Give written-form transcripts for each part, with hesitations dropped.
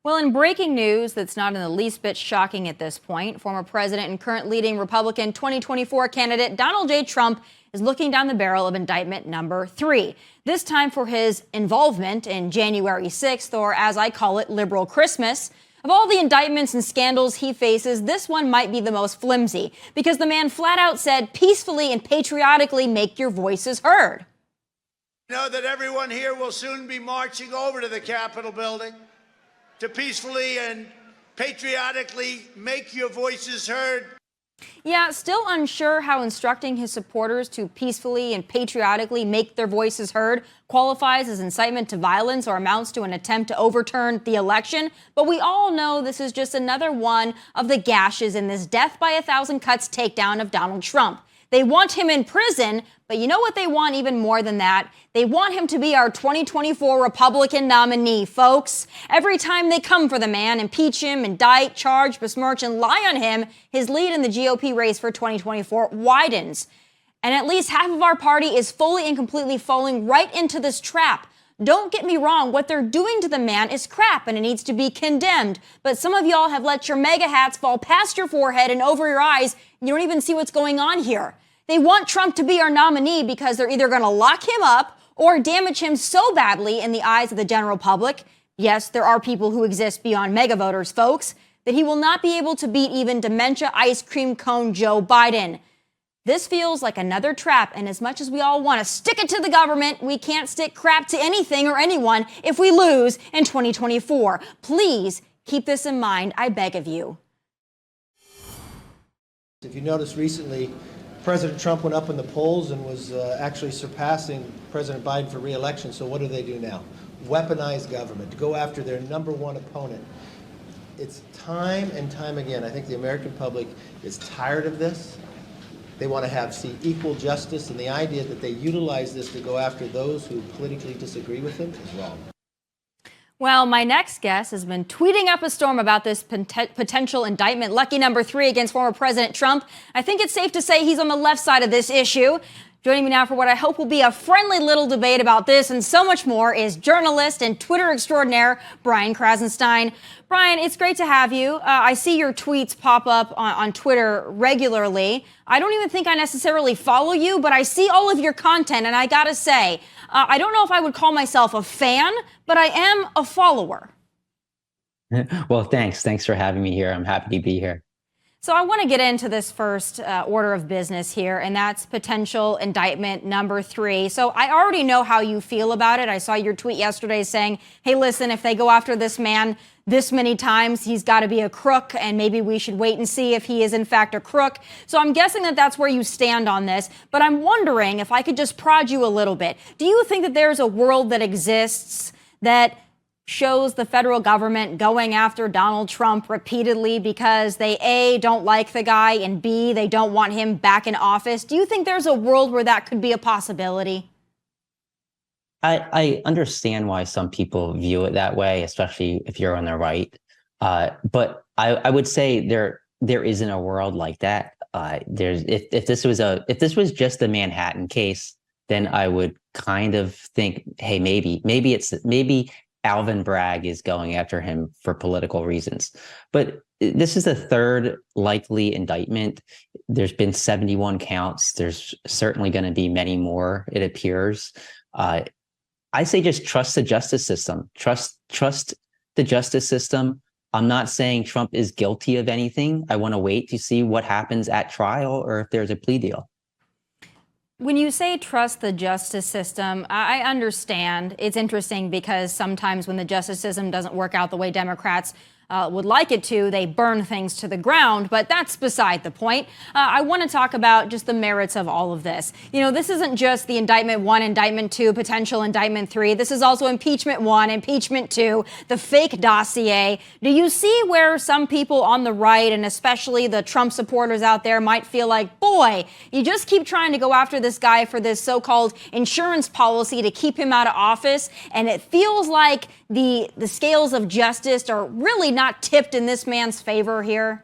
Well, in breaking news that's not in the least bit shocking at this point, former president and current leading Republican 2024 candidate Donald J. Trump is looking down the barrel of indictment number 3, this time for his involvement in January 6th, or as I call it, liberal Christmas. Of all the indictments and scandals he faces, this one might be the most flimsy, because the man flat out said, peacefully and patriotically make your voices heard. I know that everyone here will soon be marching over to the Capitol building to peacefully and patriotically make your voices heard. Yeah, still unsure how instructing his supporters to peacefully and patriotically make their voices heard qualifies as incitement to violence or amounts to an attempt to overturn the election. But we all know this is just another one of the gashes in this death by a thousand cuts takedown of Donald Trump. They want him in prison, but you know what they want even more than that? They want him to be our 2024 Republican nominee, folks. Every time they come for the man, impeach him, indict, charge, besmirch, and lie on him, his lead in the GOP race for 2024 widens. And at least half of our party is fully and completely falling right into this trap. Don't get me wrong, what they're doing to the man is crap and it needs to be condemned. But some of y'all have let your MAGA hats fall past your forehead and over your eyes. You don't even see what's going on here. They want Trump to be our nominee because they're either going to lock him up or damage him so badly in the eyes of the general public. Yes, there are people who exist beyond mega voters, folks, that he will not be able to beat even dementia ice cream cone Joe Biden. This feels like another trap, and as much as we all want to stick it to the government, we can't stick crap to anything or anyone if we lose in 2024. Please keep this in mind, I beg of you. If you noticed recently, President Trump went up in the polls and was actually surpassing President Biden for re-election. So what do they do now? Weaponize government, to go after their number one opponent. It's time and time again. I think the American public is tired of this. They want to see equal justice, and the idea that they utilize this to go after those who politically disagree with them is wrong. Well, my next guest has been tweeting up a storm about this potential indictment, lucky number 3 against former President Trump. I think it's safe to say he's on the left side of this issue. Joining me now for what I hope will be a friendly little debate about this and so much more is journalist and Twitter extraordinaire, Brian Krassenstein. Brian, it's great to have you. I see your tweets pop up on Twitter regularly. I don't even think I necessarily follow you, but I see all of your content, and I gotta say, I don't know if I would call myself a fan, but I am a follower. Well, thanks. Thanks for having me here. I'm happy to be here. So I want to get into this first order of business here, and that's potential indictment number 3. So I already know how you feel about it. I saw your tweet yesterday saying, hey, listen, if they go after this man this many times, he's got to be a crook, and maybe we should wait and see if he is in fact a crook. So I'm guessing that that's where you stand on this. But I'm wondering if I could just prod you a little bit. Do you think that there's a world that exists that shows the federal government going after Donald Trump repeatedly because they, A, don't like the guy, and B, they don't want him back in office? Do you think there's a world where that could be a possibility? I understand why some people view it that way, especially if you're on the right. But I would say there isn't a world like that. If this was just the Manhattan case, then I would kind of think, hey, maybe Alvin Bragg is going after him for political reasons. But this is the third likely indictment. There's been 71 counts. There's certainly going to be many more, it appears. I say just trust the justice system. Trust the justice system. I'm not saying Trump is guilty of anything. I want to wait to see what happens at trial or if there's a plea deal. When you say trust the justice system, I understand. It's interesting because sometimes when the justice system doesn't work out the way Democrats would like it to, they burn things to the ground, but that's beside the point. I want to talk about just the merits of all of this. You know, this isn't just the indictment 1, indictment 2, potential indictment 3. This is also impeachment 1, impeachment 2, the fake dossier. Do you see where some people on the right, and especially the Trump supporters out there, might feel like, boy, you just keep trying to go after this guy for this so-called insurance policy to keep him out of office, and it feels like the scales of justice are really not tipped in this man's favor here?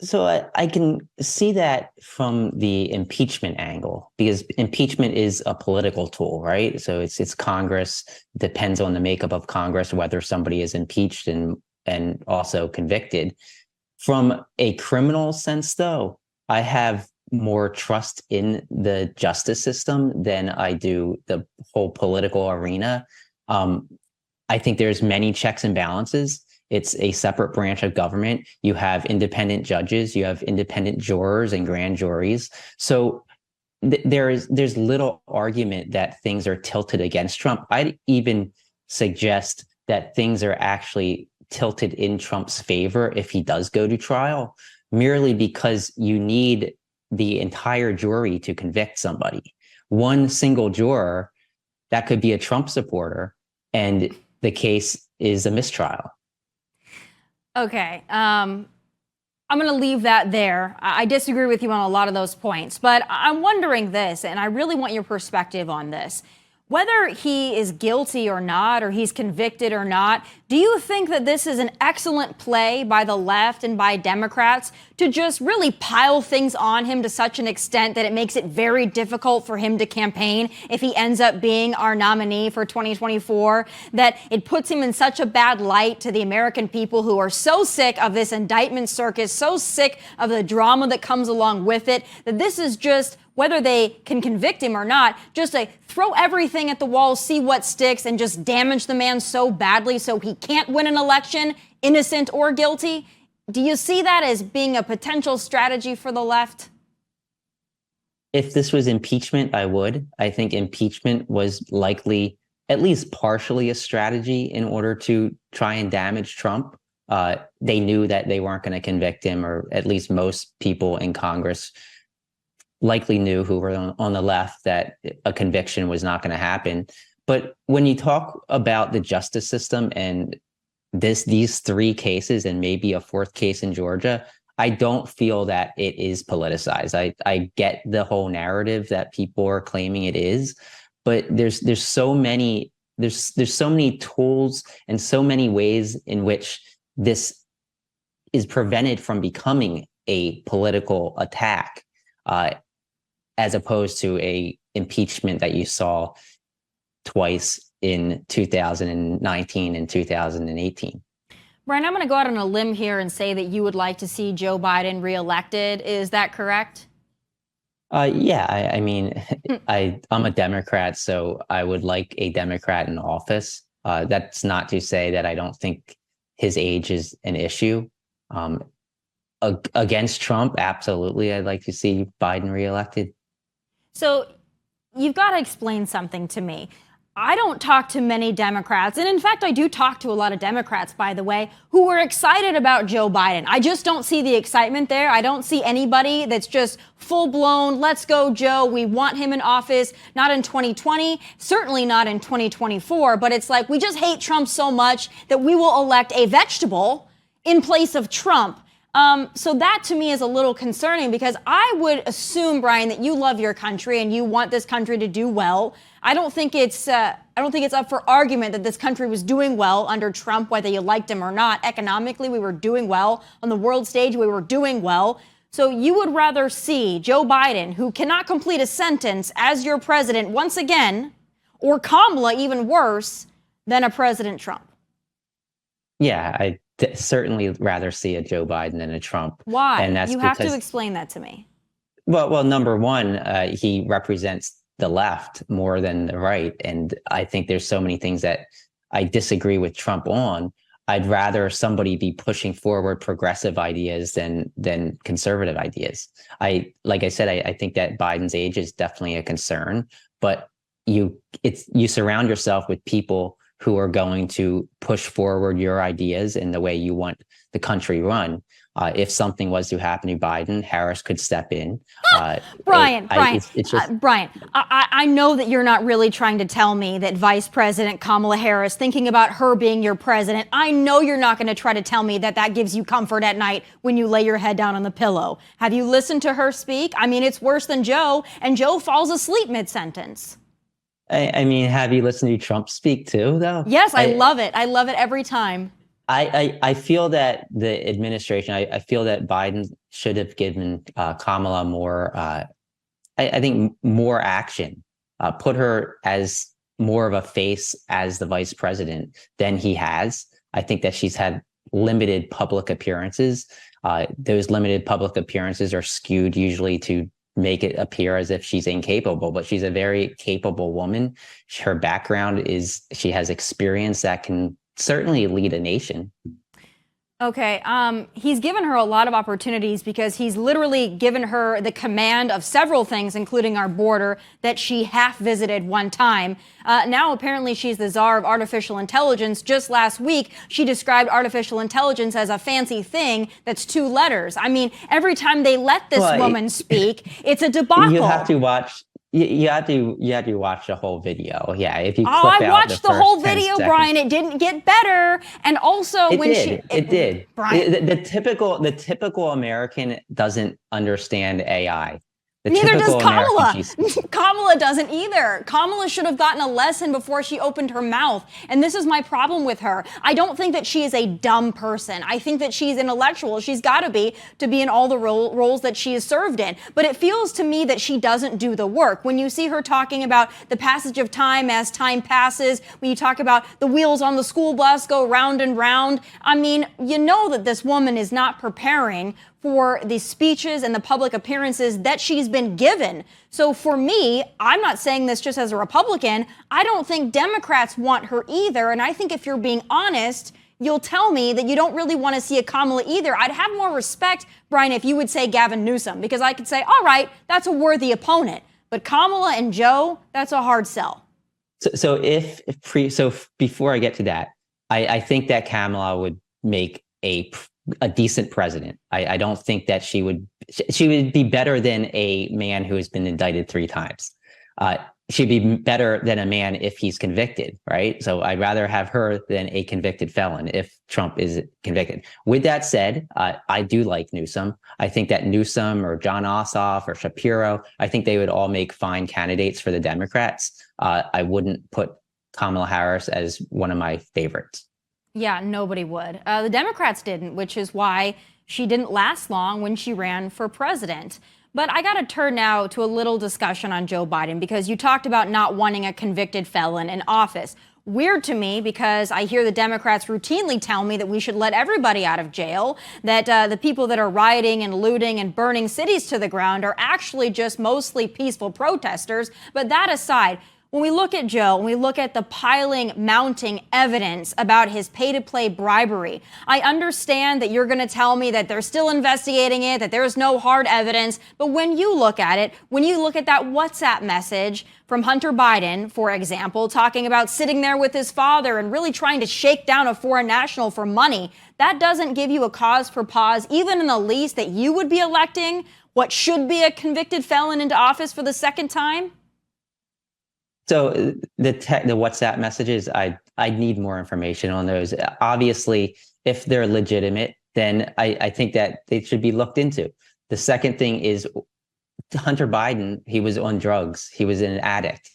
So I can see that from the impeachment angle, because impeachment is a political tool, right? So it's Congress, depends on the makeup of Congress whether somebody is impeached and also convicted. From a criminal sense, though, I have more trust in the justice system than I do the whole political arena. I think there's many checks and balances. It's a separate branch of government. You have independent judges, you have independent jurors and grand juries. So there's little argument that things are tilted against Trump. I'd even suggest that things are actually tilted in Trump's favor if he does go to trial, merely because you need the entire jury to convict somebody. One single juror, that could be a Trump supporter, and the case is a mistrial. Okay. I'm going to leave that there. I disagree with you on a lot of those points, but I'm wondering this, and I really want your perspective on this. Whether he is guilty or not, or he's convicted or not, do you think that this is an excellent play by the left and by Democrats to just really pile things on him to such an extent that it makes it very difficult for him to campaign if he ends up being our nominee for 2024, that it puts him in such a bad light to the American people who are so sick of this indictment circus, so sick of the drama that comes along with it, that this is just, whether they can convict him or not, just a throw everything at the wall, see what sticks, and just damage the man so badly so he can't win an election, innocent or guilty? Do you see that as being a potential strategy for the left? If this was impeachment, I would. I think impeachment was likely at least partially a strategy in order to try and damage Trump. They knew that they weren't going to convict him, or at least most people in Congress likely knew, who were on the left, that a conviction was not going to happen. But when you talk about the justice system and these three cases and maybe a fourth case in Georgia, I don't feel that it is politicized. I get the whole narrative that people are claiming it is, but there's so many tools and so many ways in which this is prevented from becoming a political attack, as opposed to a impeachment that you saw twice in 2019 and 2018. Brian, I'm going to go out on a limb here and say that you would like to see Joe Biden reelected. Is that correct? Yeah, I mean, I'm a Democrat, so I would like a Democrat in office. That's not to say that I don't think his age is an issue. Against Trump, absolutely, I'd like to see Biden reelected. So you've got to explain something to me. I don't talk to many Democrats, and in fact, I do talk to a lot of Democrats, by the way, who are excited about Joe Biden. I just don't see the excitement there. I don't see anybody that's just full-blown, let's go, Joe, we want him in office, not in 2020, certainly not in 2024, but it's like we just hate Trump so much that we will elect a vegetable in place of Trump. So that to me is a little concerning, because I would assume, Brian, that you love your country and you want this country to do well. I don't think it's up for argument that this country was doing well under Trump, whether you liked him or not. Economically, we were doing well. On the world stage, we were doing well. So you would rather see Joe Biden, who cannot complete a sentence, as your president once again, or Kamala, even worse, than a President Trump? Yeah, I certainly rather see a Joe Biden than a Trump. Why? And that's you have to explain that to me. Well, number one, he represents the left more than the right, and I think there's so many things that I disagree with Trump on. I'd rather somebody be pushing forward progressive ideas than conservative ideas. Like I said, I think that Biden's age is definitely a concern, but you surround yourself with people who are going to push forward your ideas in the way you want the country run. If something was to happen to Biden, Harris could step in. Brian, I know that you're not really trying to tell me that Vice President Kamala Harris, thinking about her being your president, I know you're not going to try to tell me that that gives you comfort at night when you lay your head down on the pillow. Have you listened to her speak? I mean, it's worse than Joe, and Joe falls asleep mid-sentence. I mean, have you listened to Trump speak too, though? Yes, I love it. I love it every time. I feel that the administration, I feel that Biden should have given Kamala more, I think, more action, put her as more of a face as the vice president than he has. I think that she's had limited public appearances. Those limited public appearances are skewed usually to make it appear as if she's incapable, but she's a very capable woman. Her background is she has experience that can certainly lead a nation. Okay, he's given her a lot of opportunities because he's literally given her the command of several things, including our border, that she half visited one time. Now, apparently, she's the czar of artificial intelligence. Just last week, she described artificial intelligence as a fancy thing that's 2 letters. I mean, every time they let this woman speak, it's a debacle. You have to watch. You had to watch the whole video. Yeah, if you clip I out watched the whole 10 video, seconds. Brian. It didn't get better. And also, It did. Brian. The typical American doesn't understand AI. Neither does Kamala. Kamala doesn't either. Kamala should have gotten a lesson before she opened her mouth. And this is my problem with her. I don't think that she is a dumb person. I think that she's intellectual. She's got to be in all the roles that she has served in. But it feels to me that she doesn't do the work. When you see her talking about the passage of time as time passes, when you talk about the wheels on the school bus go round and round, I mean, you know that this woman is not preparing for the speeches and the public appearances that she's been given. So for me, I'm not saying this just as a Republican, I don't think Democrats want her either. And I think if you're being honest, you'll tell me that you don't really want to see a Kamala either. I'd have more respect, Brian, if you would say Gavin Newsom, because I could say, all right, that's a worthy opponent. But Kamala and Joe, that's a hard sell. So before I get to that, I think that Kamala would make a decent president. I don't think that she would be better than a man who has been indicted 3 times. She'd be better than a man if he's convicted, right? So I'd rather have her than a convicted felon if Trump is convicted. With that said, I do like Newsom. I think that Newsom or John Ossoff or Shapiro, I think they would all make fine candidates for the Democrats. I wouldn't put Kamala Harris as one of my favorites. Yeah, nobody would. The Democrats didn't, which is why she didn't last long when she ran for president. But I got to turn now to a little discussion on Joe Biden, because you talked about not wanting a convicted felon in office. Weird to me, because I hear the Democrats routinely tell me that we should let everybody out of jail, that the people that are rioting and looting and burning cities to the ground are actually just mostly peaceful protesters. But that aside, when we look at Joe, when we look at the mounting evidence about his pay-to-play bribery, I understand that you're going to tell me that they're still investigating it, that there's no hard evidence. But when you look at it, when you look at that WhatsApp message from Hunter Biden, for example, talking about sitting there with his father and really trying to shake down a foreign national for money, that doesn't give you a cause for pause, even in the least that you would be electing what should be a convicted felon into office for the second time? So the WhatsApp messages, I need more information on those. Obviously, if they're legitimate, then I think that they should be looked into. The second thing is Hunter Biden, he was on drugs. He was an addict.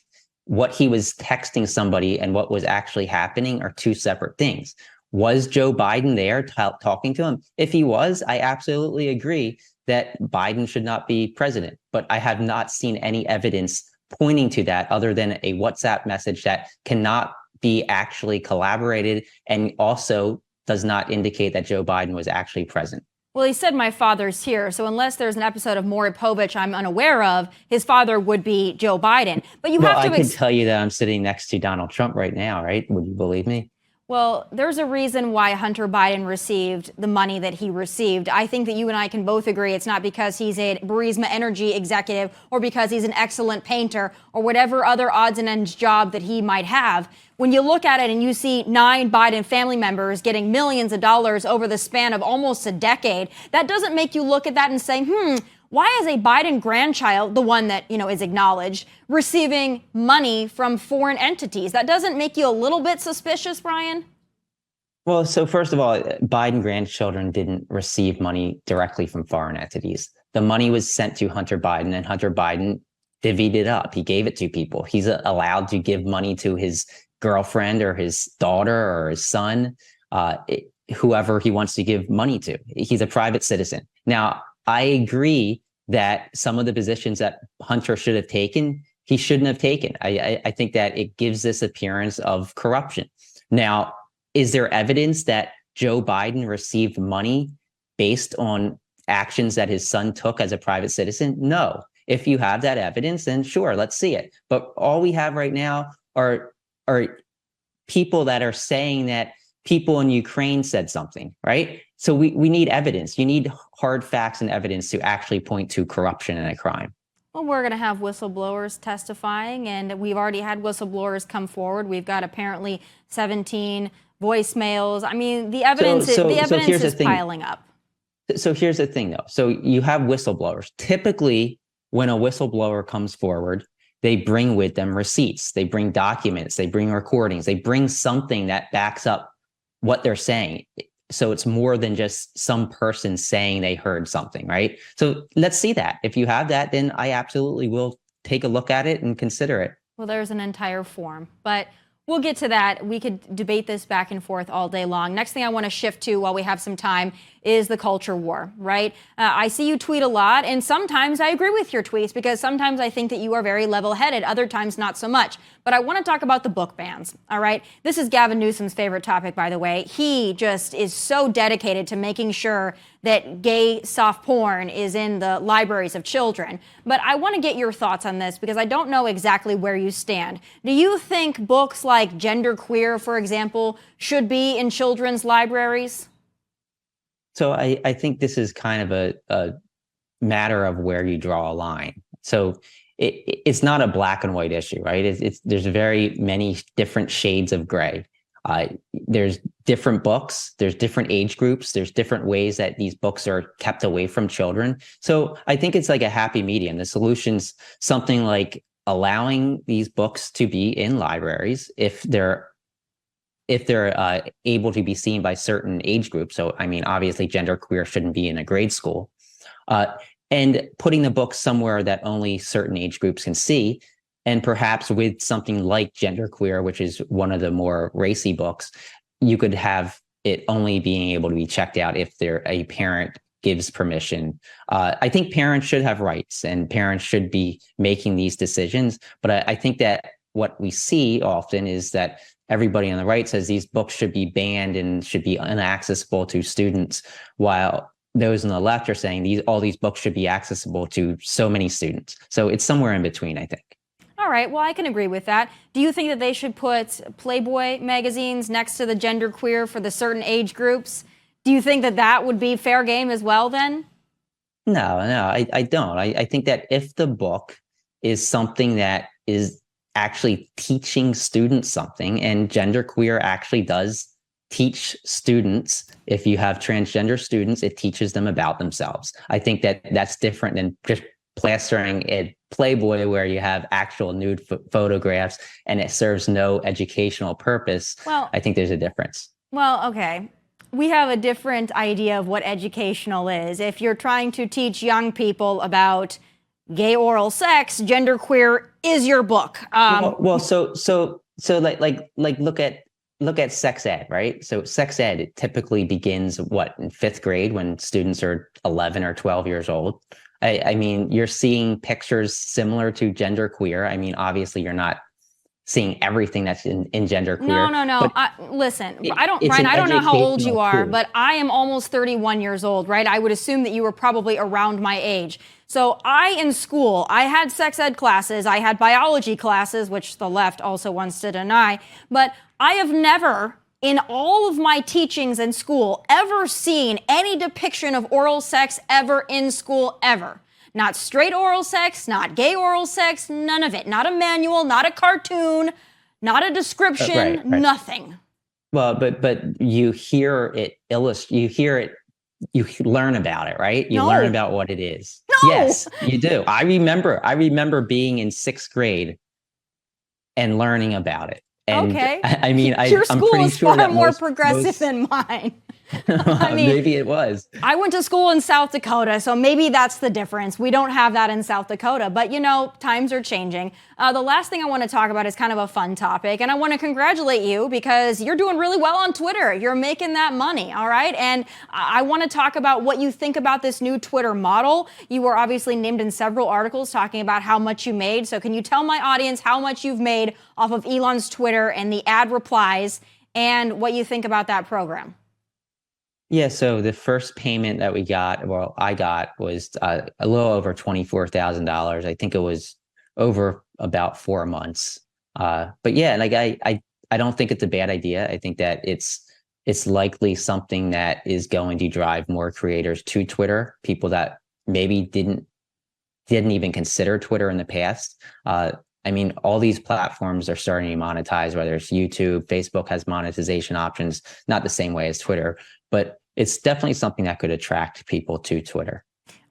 What he was texting somebody and what was actually happening are 2 separate things. Was Joe Biden there talking to him? If he was, I absolutely agree that Biden should not be president. But I have not seen any evidence pointing to that other than a WhatsApp message that cannot be actually collaborated and also does not indicate that Joe Biden was actually present. Well, he said my father's here, so unless there's an episode of Maury Povich I'm unaware of, his father would be Joe Biden. But you have to... I can tell you that I'm sitting next to Donald Trump right now, right? Would you believe me? Well, there's a reason why Hunter Biden received the money that he received. I think that you and I can both agree it's not because he's a Burisma Energy executive or because he's an excellent painter or whatever other odds and ends job that he might have. When you look at it and you see 9 Biden family members getting millions of dollars over the span of almost a decade, that doesn't make you look at that and say, why is a Biden grandchild, the one that, is acknowledged, receiving money from foreign entities? That doesn't make you a little bit suspicious, Brian? Well, so first of all, Biden grandchildren didn't receive money directly from foreign entities. The money was sent to Hunter Biden, and Hunter Biden divvied it up. He gave it to people. He's allowed to give money to his girlfriend or his daughter or his son, whoever he wants to give money to. He's a private citizen. Now, I agree that some of the positions that Hunter should have taken, he shouldn't have taken. I think that it gives this appearance of corruption. Now, is there evidence that Joe Biden received money based on actions that his son took as a private citizen? No. If you have that evidence, then sure, let's see it. But all we have right now are people that are saying that people in Ukraine said something, right? So we need evidence. You need hard facts and evidence to actually point to corruption and a crime. Well, we're going to have whistleblowers testifying, and we've already had whistleblowers come forward. We've got apparently 17 voicemails. I mean, the evidence is piling up. So here's the thing, though. So you have whistleblowers. Typically, when a whistleblower comes forward, they bring with them receipts. They bring documents. They bring recordings. They bring something that backs up what they're saying. So it's more than just some person saying they heard something, right? So let's see that. If you have that, then I absolutely will take a look at it and consider it. Well, there's an entire form, but we'll get to that. We could debate this back and forth all day long. Next thing I want to shift to while we have some time is the culture war, right? I see you tweet a lot, and sometimes I agree with your tweets because sometimes I think that you are very level-headed, other times not so much. But I want to talk about the book bans, all right? This is Gavin Newsom's favorite topic, by the way. He just is so dedicated to making sure that gay soft porn is in the libraries of children. But I want to get your thoughts on this because I don't know exactly where you stand. Do you think books like Genderqueer, for example, should be in children's libraries? So I think this is kind of a matter of where you draw a line. So it's not a black and white issue, right? There's very many different shades of gray. There's different books, there's different age groups, there's different ways that these books are kept away from children. So I think it's like a happy medium. The solution's something like allowing these books to be in libraries if they're able to be seen by certain age groups. So, I mean, obviously genderqueer shouldn't be in a grade school. And putting the book somewhere that only certain age groups can see. And perhaps with something like Genderqueer, which is one of the more racy books, you could have it only being able to be checked out if a parent gives permission. I think parents should have rights and parents should be making these decisions. But I think that what we see often is that everybody on the right says these books should be banned and should be inaccessible to students, while those on the left are saying all these books should be accessible to so many students. So it's somewhere in between, I think. All right, well, I can agree with that. Do you think that they should put Playboy magazines next to the Genderqueer for the certain age groups? Do you think that that would be fair game as well then? No, I don't. I think that if the book is something that is actually teaching students something, and Genderqueer actually does teach students, if you have transgender students, it teaches them about themselves. I think that that's different than just plastering a Playboy where you have actual nude photographs and it serves no educational purpose. Well, I think there's a difference. Well, okay. We have a different idea of what educational is. If you're trying to teach young people about gay oral sex, Genderqueer is your book. So look at sex ed, right? So sex ed, it typically begins in fifth grade when students are 11 or 12 years old. I mean, you're seeing pictures similar to Genderqueer. I mean, obviously you're not seeing everything that's in Genderqueer. No. Listen, Brian, I don't know how old you are, but I am almost 31 years old, right? I would assume that you were probably around my age. So in school, I had sex ed classes, I had biology classes, which the left also wants to deny, but I have never, in all of my teachings in school, ever seen any depiction of oral sex ever in school, ever. Not straight oral sex, not gay oral sex, none of it. Not a manual, not a cartoon, not a description, right. Nothing. Well, but you hear it you learn about it, right? You learn about what it is. No. Yes, you do. I remember being in sixth grade and learning about it. And okay. I mean, your school I'm pretty is sure far more progressive than mine. I mean, Maybe it was. I went to school in South Dakota, so maybe that's the difference. We don't have that in South Dakota, but you know, times are changing. The last thing I want to talk about is kind of a fun topic, and I want to congratulate you because you're doing really well on Twitter. You're making that money, all right? And I want to talk about what you think about this new Twitter model. You were obviously named in several articles talking about how much you made. So can you tell my audience how much you've made off of Elon's Twitter and the ad replies and what you think about that program? Yeah, so the first payment that I got was a little over $24,000. I think it was over about 4 months. But yeah, like I don't think it's a bad idea. I think that it's likely something that is going to drive more creators to Twitter, people that maybe didn't even consider Twitter in the past. I mean, all these platforms are starting to monetize, whether it's YouTube, Facebook has monetization options, not the same way as Twitter, but it's definitely something that could attract people to Twitter.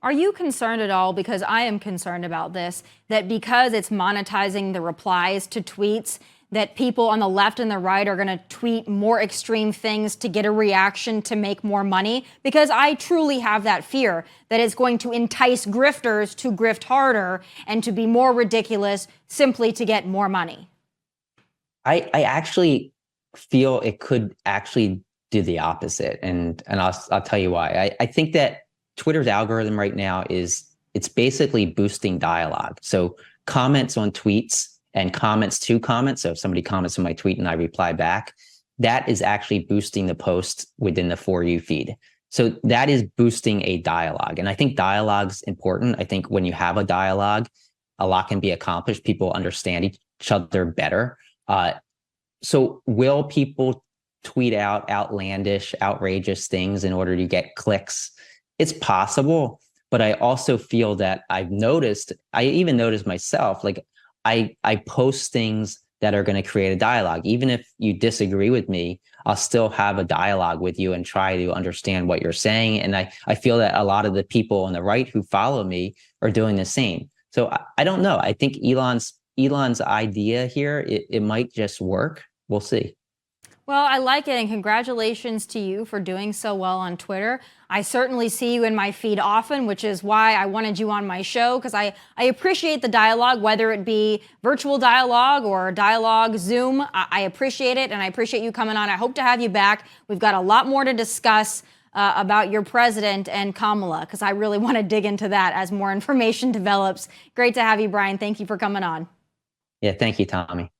Are you concerned at all, because I am concerned about this, that because it's monetizing the replies to tweets, that people on the left and the right are going to tweet more extreme things to get a reaction to make more money? Because I truly have that fear that it's going to entice grifters to grift harder and to be more ridiculous simply to get more money. I actually feel it could actually do the opposite. And I'll tell you why. I think that Twitter's algorithm right now it's basically boosting dialogue. So comments on tweets and comments to comments. So if somebody comments on my tweet and I reply back, that is actually boosting the post within the For You feed. So that is boosting a dialogue. And I think dialogue's important. I think when you have a dialogue, a lot can be accomplished. People understand each other better. So will people tweet out outlandish, outrageous things in order to get clicks? It's possible, but I also feel that I even noticed myself, like I post things that are going to create a dialogue. Even if you disagree with me, I'll still have a dialogue with you and try to understand what you're saying. And I feel that a lot of the people on the right who follow me are doing the same. So I don't know. I think Elon's idea here, it might just work. We'll see. Well, I like it, and congratulations to you for doing so well on Twitter. I certainly see you in my feed often, which is why I wanted you on my show, because I appreciate the dialogue, whether it be virtual dialogue or dialogue Zoom. I appreciate it, and I appreciate you coming on. I hope to have you back. We've got a lot more to discuss about your president and Kamala, because I really want to dig into that as more information develops. Great to have you, Brian. Thank you for coming on. Yeah, thank you, Tommy.